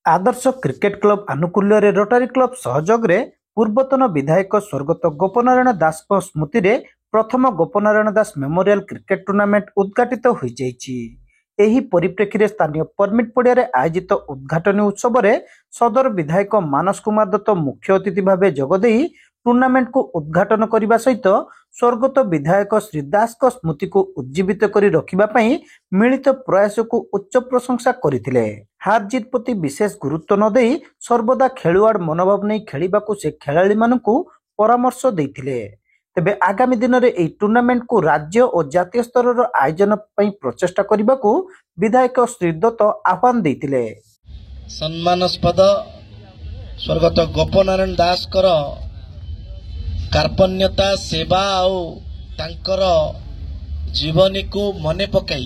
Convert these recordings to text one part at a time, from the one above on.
आदर्श cricket club आनुकूल्य रोटारी club सहयोग रे पूर्वतन विधायक स्वर्गत गोपनारायण दास स्मृति रे प्रथम गोपनारायण दास मेमोरियल क्रिकेट टूर्नामेंट उद्घाटित हो परिप्रेक्षी रे स्थानीय परमिट पड़िया आयोजित उद्घाटनी उत्सव रे सदर विधायक मानस कुमार दत्त मुख्य अतिथि भाव जोगदे टूर्नामेंट को उद्घाटन करने सहित स्वर्गत विधायक श्री दास स्मृति को उज्जीवित कर रखा मिलित प्रयास को उच्च प्रशंसा करते। हार जीत प्रति विशेष गुरुत्व न दे सर्वदा खेलुआड़ मनोभाव नहीं खेलने से खेलाड़ी मानू परामर्श देते। तेबे आगामी दिन में यह टूर्नामेंट को राज्य और जातीय स्तर आयोजन प्रचेषा करने को विधायक श्री दत्त आह्वान देते। सम्मानस्पद स्वर्गत गोपनारायण दास कार्पण्यता सेवा और जीवनी को मने पकाई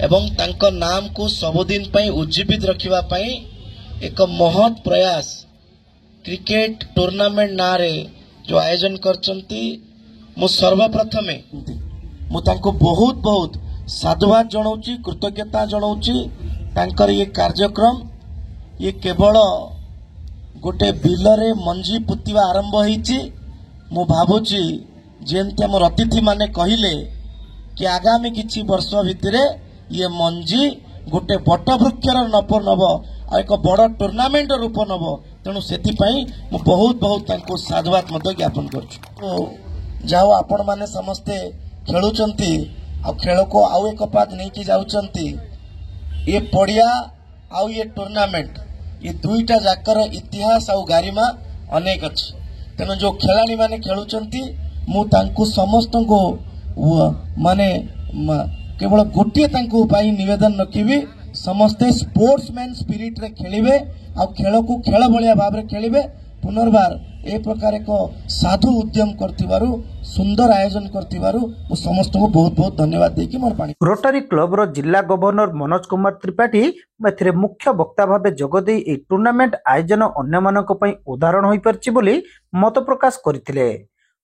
एवं तांको नाम को सबुदिन उज्जीवित रखा एक महत् प्रयास क्रिकेट टूर्नामेंट ना रे जो आयोजन करचंती मु सर्वप्रथमे मु तांको बहुत बहुत साधुवाद जनाऊँची कृतज्ञता जनाऊँची। तांकर ये कार्यक्रम ये केवल गोटे बिलरे मंजी पुतिवा आरंभ होईची। मु भावुची जेमती आम अतिथि माने कहिले कि आगामी किछि वर्ष भितरे ये मंजी गोटे बट वृक्षर नप नब और एक बड़ टूर्नामेंट रूप नब। तेणु से मु बहुत बहुत तांको साधुवाद मत ज्ञापन करूँ। जाओ आपण माने समस्ते खेलुचंती आ खेल को आउ एक पाद नहीं कि जाउचंती। ये पड़िया आउ ये टूर्नामेंट ये दुईटा जाकर इतिहास आउ गारिमा अनेक अच्छी। तेणु जो खेलाड़ी माने खेलुचंती मु तांको समस्त को माने केवल गोटे तांको उपाय निवेदन रखिबी समस्ते स्पोर्ट्समैन स्पिरिट रे खेलिबे आ खेल को खेल भलिया भाव रे खेलिबे। पुनर्बार ए प्रकार एक साधु उद्यम करथिबारु सुंदर आयोजन करथिबारु मु समस्त को बहुत बहुत धन्यवाद देकी मोर पानी। रोटरी क्लब रो जिला गवर्नर मनोज कुमार त्रिपाठी एथिरे मुख्य वक्ता भाव जोगदे ए टूर्नामेंट आयोजन अन्य मानक पई उदाहरण होई परछि बोली मत प्रकाश करथिले।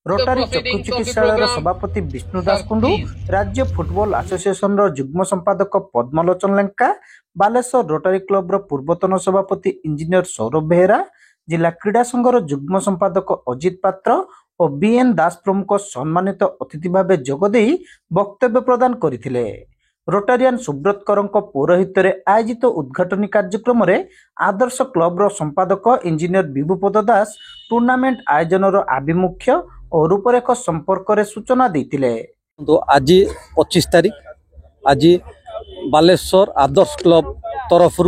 रोटारी चक्षु चिकित्सालय सभापति विष्णुदास कुंडू, राज्य फुटबॉल एसोसिएशन युग्म संपादक पद्मलोचन लेंका, बालेश्वर रोटारी क्लब रो पूर्वतन सभापति इंजीनियर सौरभ बेहेरा, जिला क्रीड़ा संघर युग्म संपादक अजित पात्र और बीएन दास प्रमुख सम्मानित अतिथि भाव जोगदे वक्तव्य प्रदान करथिले। रोटारियन सुब्रत करंक पौरोहित्य रे आयोजित उद्घाटनी कार्यक्रम रे आदर्श क्लब रो संपादक इंजीनियर विभुपद दास टूर्नामेंट आयोजन रो आभिमुख्य और रूपरेख संपर्क रे सूचना देतिले। तो आज 25 तारीख आज बालेश्वर आदर्श क्लब तरफ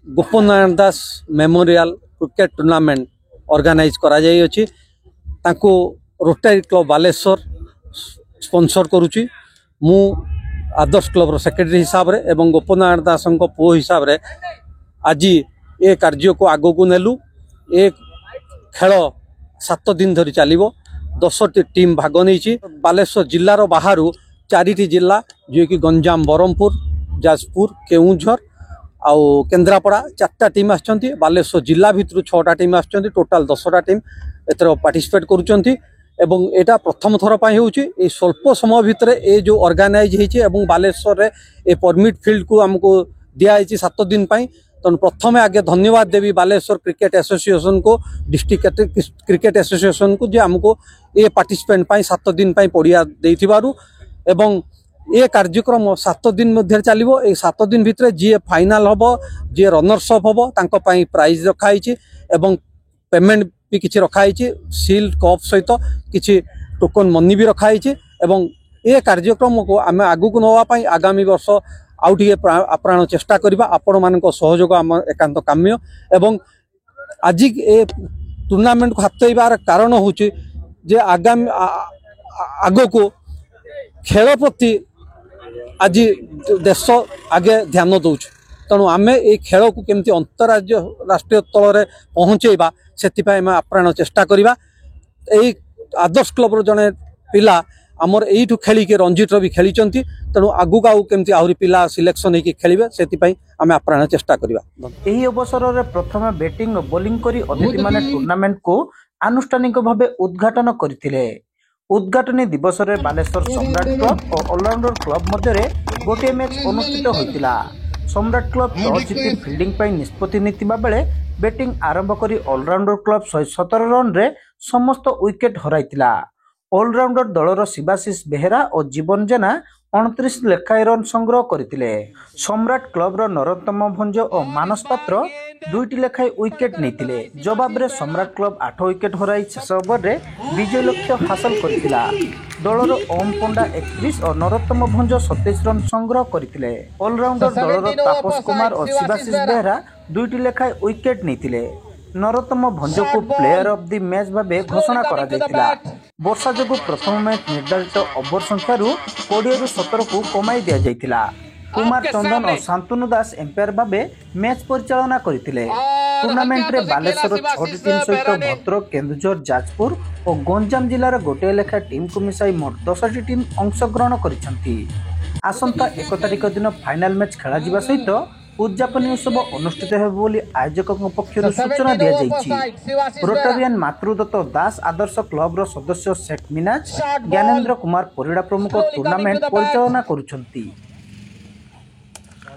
गोपनारायण दास मेमोरियल क्रिकेट टूर्नामेंट ऑर्गेनाइज करा जाई अछि। ताको रोटारी क्लब बालेश्वर स्पॉन्सर करूची। मु आदर्श क्लब रो सेक्रेटरी हिसाब रे एवं गोपनारायण दास को पो हिसाब रे आज ए कार्य को आगो को नेलु। एक खेल 7 दिन धरी चलिबो। 10टी टीम भाग नहीं। बालेश्वर जिल्लार बाहर 4टी जिला जो कि गंजाम, बरहमपुर, जाजपुर, केउझर आउ केन्द्रापड़ा 4टा टीम आछंती। बालेश्वर जिला भितर 6टा टीम आछंती। टोटाल 10टा टीम एतर पार्टिसिपेट करूछंती एवं एटा प्रथम थर पई होउची। ए स्वल्प समय भितर ए जो ऑर्गेनाइज हेची एवं बालेश्वर रे ए परमिट फील्ड को हमको दिया हेची 7 दिन पई। तो प्रथम आगे धन्यवाद देवी बालेश्वर क्रिकेट एसोसिएशन को, डिस्ट्रिक्ट क्रिकेट एसोसिएशन को जे हमको ए पार्टिसिपेंट 7 दिन पड़िया देथिबारु एवं ये कार्यक्रम 7 दिन मध्य चलिबो। ए 7 दिन भितर जी फाइनल हबो, जी रनर्स अप हबो तांको पई प्राइज रखाइछि एवं पेमेंट भी किछि रखाइछि। सील्ड कप सहित किछि टोकन मनी भी रखाइछि एवं ए कार्यक्रम को आमे आगु को नवा पई आगामी वर्ष आउ टिके आप्राण चेष्टा करबा। आपण मानक सहयोग आम एकांत काम्य एवं आज ए टूर्नामेंट को हाथेबार कारण होछि जे आगामी आगो को खेल प्रति आज देश आगे ध्यान दौछ। तेणु आम ये खेल को केमती अंतरराज्य राष्ट्रीय तल में पहुँचेबा से आप्राण चेष्टा करवा। यही आदर्श क्लब जड़े पिला आमर यू खेल के रंजीत भी खेली। तेणु आगू आउ केमती आहरी पिला सिलेक्शन होकर खेलिबे से आम आप्राण चेष्टा करवा। यही अवसर में प्रथम बैटिंग बॉलिंग करी अतिथि माने टूर्नामेंट को आनुष्ठानिक भाव उद्घाटन करथिले। उद्घाटनी दिवस में बालेश्वर सम्राट क्लब और ऑलराउंडर क्लब मध्य गोटे मैच अनुष्ठित होता। सम्राट क्लब टॉस जीति फिल्डिंग पर निष्पत्ति नेतिबा बेले बैटिंग आरंभ करी ऑलराउंडर क्लब 117 रन रे समस्त विकेट हराइतिला। ऑलराउंडर दलर शिवाशीष बेहेरा और जीवन जेना 29 लेखाएं रन संग्रह करथिले। सम्राट क्लब रो नरोत्तम भंज और मानस पात्र 2टी लेखाएं विकेट नेतिले। जवाब रे सम्राट क्लब 8 विकेट हराई शेष ओवर रे विजय लक्ष्य हासिल करथिला। दलर ओम पंडा 31 और नरोत्तम भंज 27 रन संग्रह करथिले। ऑलराउंडर दलर तापस कुमार और शिवाशीष बेहेरा 2टी लेखाएं विकेट नेतिले। नरोत्तम भंज को प्लेयर ऑफ द मैच भावे घोषणा करा जायतिला। वर्षा जोगु प्रथम मैच निर्धारित ओवर संख्या 20 रु 17 को कमाई दिया जायतिला। कुमार चंदन और शांतनु दास एम्पायर भावे मैच परिचालना करथिले। टूर्नामेंट रे बालेश्वर 6टी टीम सहित भद्रक, केन्दुझर, जाजपुर और गंजाम जिलार गोटे लेखा टीम को मिसाई मोट 10टी टीम अंशग्रहण करिसंती। आसंता 1 तारिख दिन फाइनल मैच खेला जिबा सहित उद्यापनी उत्सव अनुष्ठित हेबो बोली आयोजकों पक्षर सूचना दिया जायछि। रोटारियन मातृदत्त दास आदर्श क्लब रो सदस्य शेख मिनाज, ज्ञानेन्द्र कुमार परिड़ा प्रमुख tournament परिचालना करुछंती।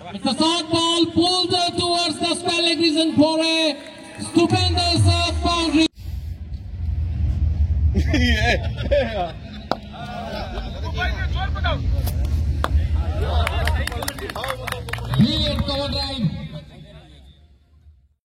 It's a short ball pulled towards the spelling reason for a stupendous boundary. Brilliant cover drive.